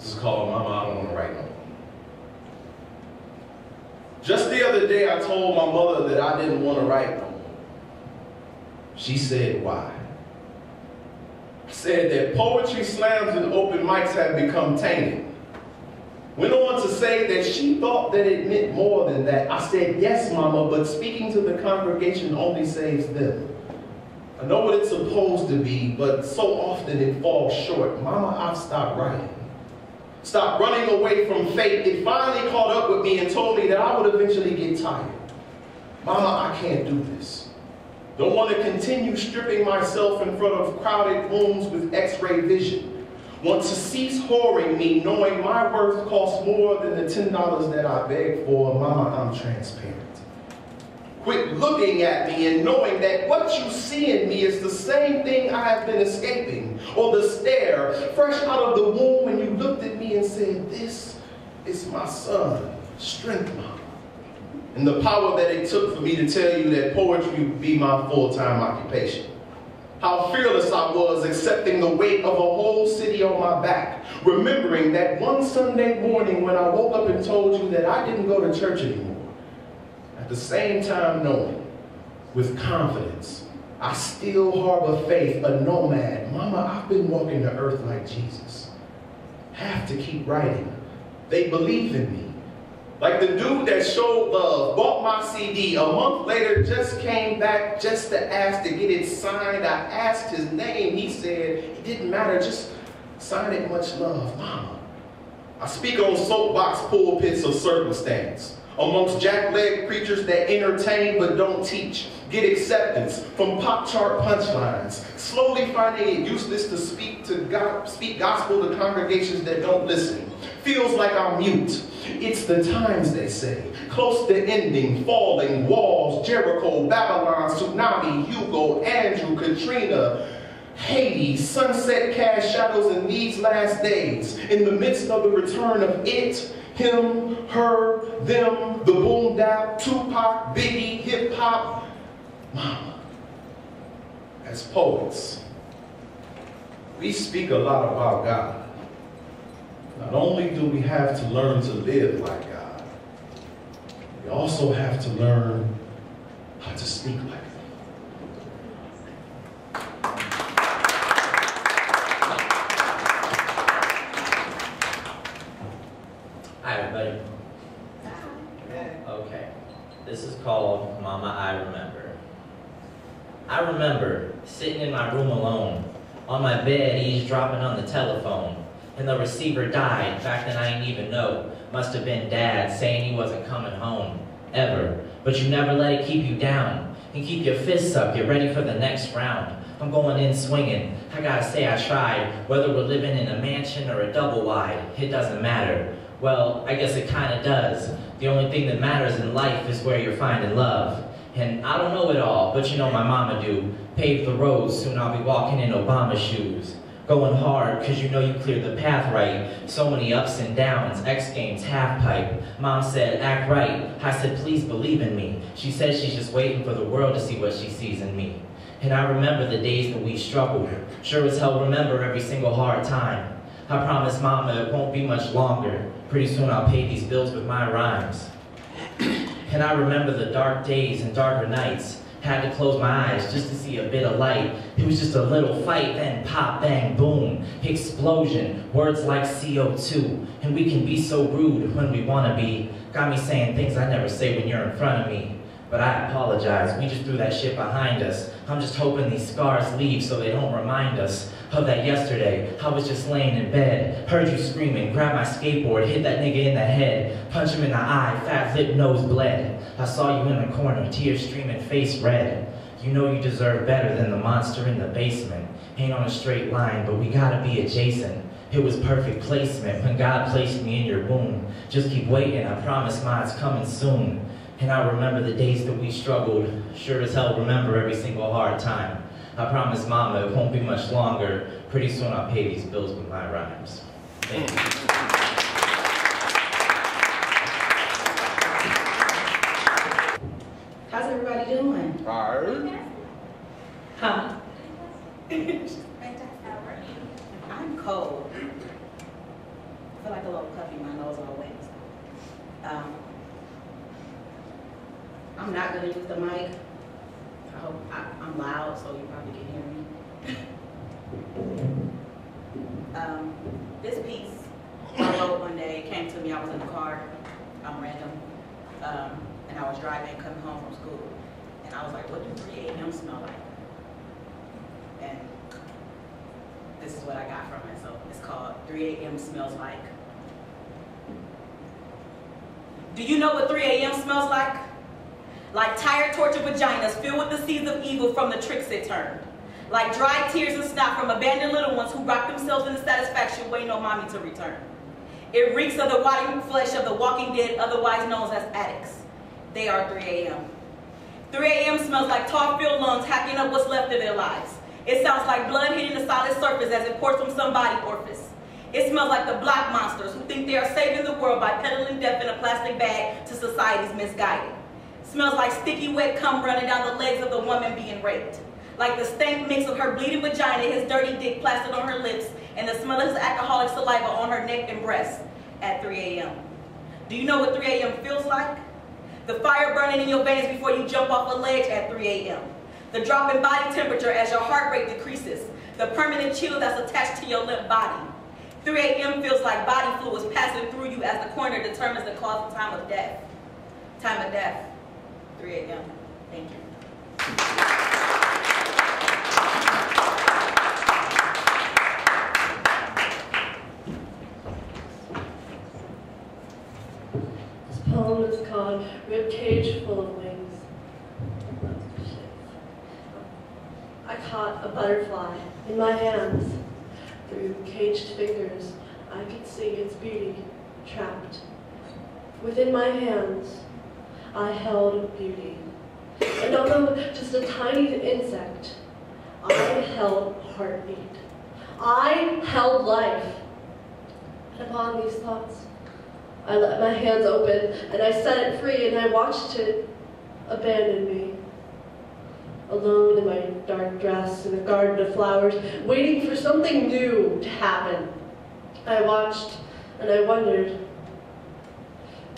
This is called Mama, I Don't Want to Write No More. Just the other day, I told my mother that I didn't want to write no more. She said, why? I said that poetry slams and open mics have become tainted. Went on to say that she thought that it meant more than that. I said, yes, Mama, but speaking to the congregation only saves them. I know what it's supposed to be, but so often it falls short. Mama, I've stopped writing. Stopped running away from fate. It finally caught up with me and told me that I would eventually get tired. Mama, I can't do this. Don't want to continue stripping myself in front of crowded rooms with x-ray vision. Want to cease whoring me, knowing my worth costs more than the $10 that I begged for. Mama, I'm transparent. Quit looking at me and knowing that what you see in me is the same thing I have been escaping. Or the stare, fresh out of the womb when you looked at me and said, this is my son, strength, Mama. And the power that it took for me to tell you that poetry would be my full-time occupation. How fearless I was accepting the weight of a whole city on my back. Remembering that one Sunday morning when I woke up and told you that I didn't go to church anymore. At the same time knowing, with confidence, I still harbor faith, a nomad. Mama, I've been walking the earth like Jesus. Have to keep writing. They believe in me. Like the dude that showed love, bought my CD, a month later just came back just to ask to get it signed. I asked his name, he said, it didn't matter, just sign it, much love, Mama. I speak on soapbox pulpits of circumstance, amongst jack-leg preachers that entertain but don't teach, get acceptance from pop chart punchlines, slowly finding it useless to speak gospel to congregations that don't listen. Feels like I'm mute. It's the times, they say, close to ending, falling walls, Jericho, Babylon, tsunami, Hugo, Andrew, Katrina, Haiti, sunset cast shadows in these last days. In the midst of the return of it, him, her, them, the boom dap, Tupac, Biggie, hip hop. Mama, as poets, we speak a lot about God. Not only do we have to learn to live like God, we also have to learn how to speak like Him. Hi, everybody. Okay, this is called Mama, I Remember. I remember sitting in my room alone, on my bed, eavesdropping on the telephone. And the receiver died. Back then I didn't even know. Must have been Dad saying he wasn't coming home, ever. But you never let it keep you down. And keep your fists up, get ready for the next round. I'm going in swinging. I gotta say I tried. Whether we're living in a mansion or a double wide, it doesn't matter. Well, I guess it kinda does. The only thing that matters in life is where you're finding love. And I don't know it all, but you know my mama do. Pave the roads, soon I'll be walking in Obama shoes. Going hard, cause you know you cleared the path right. So many ups and downs, X Games, half pipe. Mom said, act right. I said, please believe in me. She said she's just waiting for the world to see what she sees in me. And I remember the days that we struggled. Sure as hell remember every single hard time. I promise Mama it won't be much longer. Pretty soon I'll pay these bills with my rhymes. And I remember the dark days and darker nights. Had to close my eyes just to see a bit of light. It was just a little fight, then pop, bang, boom. Explosion, words like CO2. And we can be so rude when we wanna be. Got me saying things I never say when you're in front of me. But I apologize, we just threw that shit behind us. I'm just hoping these scars leave so they don't remind us of that yesterday. I was just laying in bed, heard you screaming, grabbed my skateboard, hit that nigga in the head, punch him in the eye, fat lip, nose bled. I saw you in the corner, tears streaming, face red. You know you deserve better than the monster in the basement. Ain't on a straight line, but we gotta be adjacent. It was perfect placement when God placed me in your womb. Just keep waiting, I promise mine's coming soon. And I remember the days that we struggled, sure as hell remember every single hard time. I promise Mama it won't be much longer. Pretty soon I'll pay these bills with my rhymes. Thank you. How's everybody doing? Alright. Huh? I'm cold. feel like a little puppy, my nose all wet. I'm not gonna use the mic. I hope I'm loud, so you probably can hear me. This piece I wrote one day. It came to me. I was in the car. I'm random, and I was driving, coming home from school, and I was like, "What do 3 a.m. smell like?" And this is what I got from it. So it's called 3 a.m. Smells Like. Do you know what 3 a.m. smells like? Like tired, tortured vaginas filled with the seeds of evil from the tricks it turned. Like dry tears and snot from abandoned little ones who rock themselves into satisfaction waiting on mommy to return. It reeks of the rotting flesh of the walking dead, otherwise known as addicts. They are 3 a.m. 3 a.m. smells like tar-filled lungs hacking up what's left of their lives. It sounds like blood hitting the solid surface as it pours from somebody's orifice. It smells like the block monsters who think they are saving the world by peddling death in a plastic bag to society's misguided. Smells like sticky wet cum running down the legs of the woman being raped. Like the stank mix of her bleeding vagina, his dirty dick plastered on her lips, and the smell of his alcoholic saliva on her neck and breast at 3 a.m. Do you know what 3 a.m. feels like? The fire burning in your veins before you jump off a ledge at 3 a.m. The drop in body temperature as your heart rate decreases. The permanent chill that's attached to your limp body. 3 a.m. feels like body fluids passing through you as the coroner determines the cause of time of death. Time of death. 3 a.m. Thank you. This poem is called Ribcage Full of Wings. I caught a butterfly in my hands. Through caged fingers, I could see its beauty trapped. Within my hands, I held beauty. And although just a tiny insect, I held heartbeat. I held life. And upon these thoughts, I let my hands open and I set it free and I watched it abandon me. Alone in my dark dress in a garden of flowers, waiting for something new to happen. I watched and I wondered,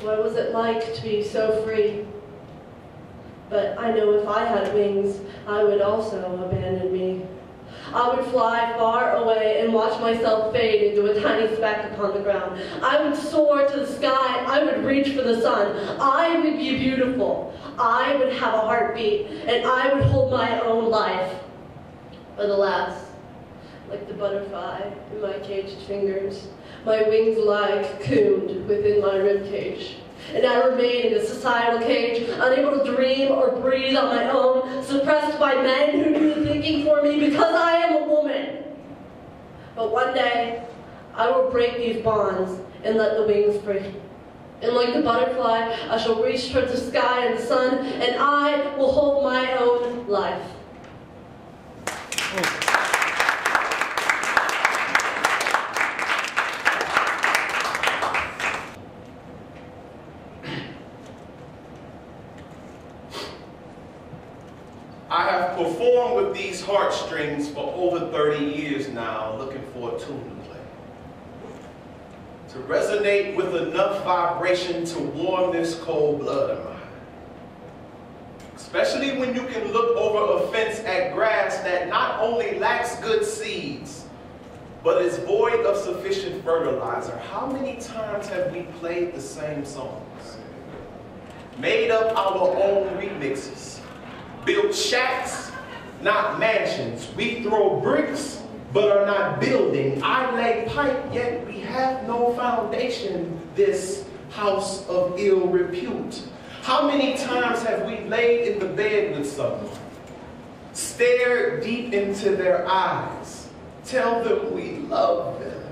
what was it like to be so free? But I know if I had wings, I would also abandon me. I would fly far away and watch myself fade into a tiny speck upon the ground. I would soar to the sky. I would reach for the sun. I would be beautiful. I would have a heartbeat, and I would hold my own life. But alas, like the butterfly in my caged fingers, my wings lie cocooned within my ribcage. And I remain in a societal cage, unable to dream or breathe on my own, suppressed by men who do the thinking for me because I am a woman. But one day, I will break these bonds and let the wings free. And like the butterfly, I shall reach towards the sky and the sun, and I will hold my own life. I have performed with these heartstrings for over 30 years now, looking for a tune to play. To resonate with enough vibration to warm this cold blood of mine. Especially when you can look over a fence at grass that not only lacks good seeds, but is void of sufficient fertilizer. How many times have we played the same songs? Made up our own remixes. Built shacks, not mansions. We throw bricks, but are not building. I lay pipe, yet we have no foundation, this house of ill repute. How many times have we laid in the bed with someone, stared deep into their eyes, tell them we love them,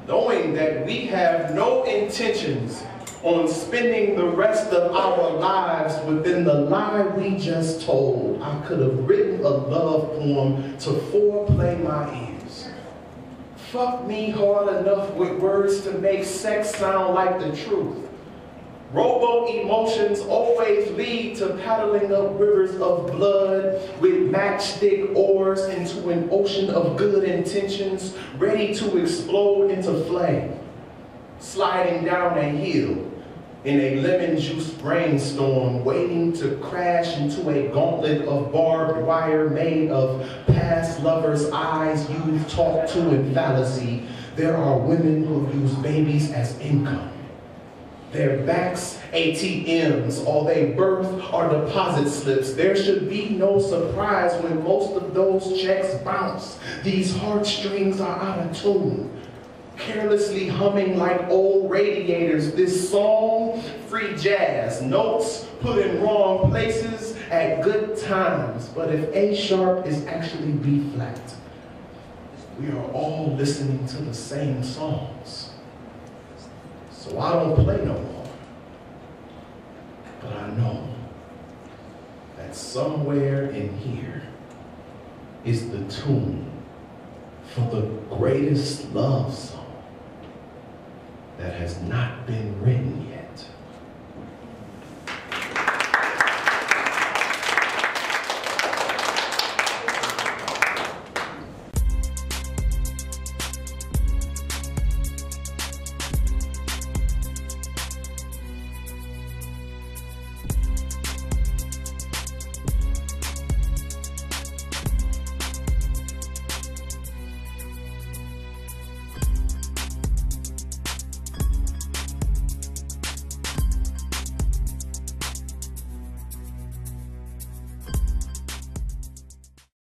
knowing that we have no intentions on spending the rest of our lives within the lie we just told. I could have written a love poem to foreplay my ears. Fuck me hard enough with words to make sex sound like the truth. Robo-emotions always lead to paddling up rivers of blood with matchstick oars into an ocean of good intentions, ready to explode into flame. sliding down a hill in a lemon juice brainstorm, waiting to crash into a gauntlet of barbed wire made of past lovers' eyes you've talked to in fallacy. There are women who use babies as income. Their backs ATMs, all they birth are deposit slips. There should be no surprise when most of those checks bounce. These heartstrings are out of tune, carelessly humming like old radiators. This song, free jazz, notes put in wrong places at good times. But if A sharp is actually B flat, we are all listening to the same songs. So I don't play no more. But I know that somewhere in here is the tune for the greatest love song that has not been written yet.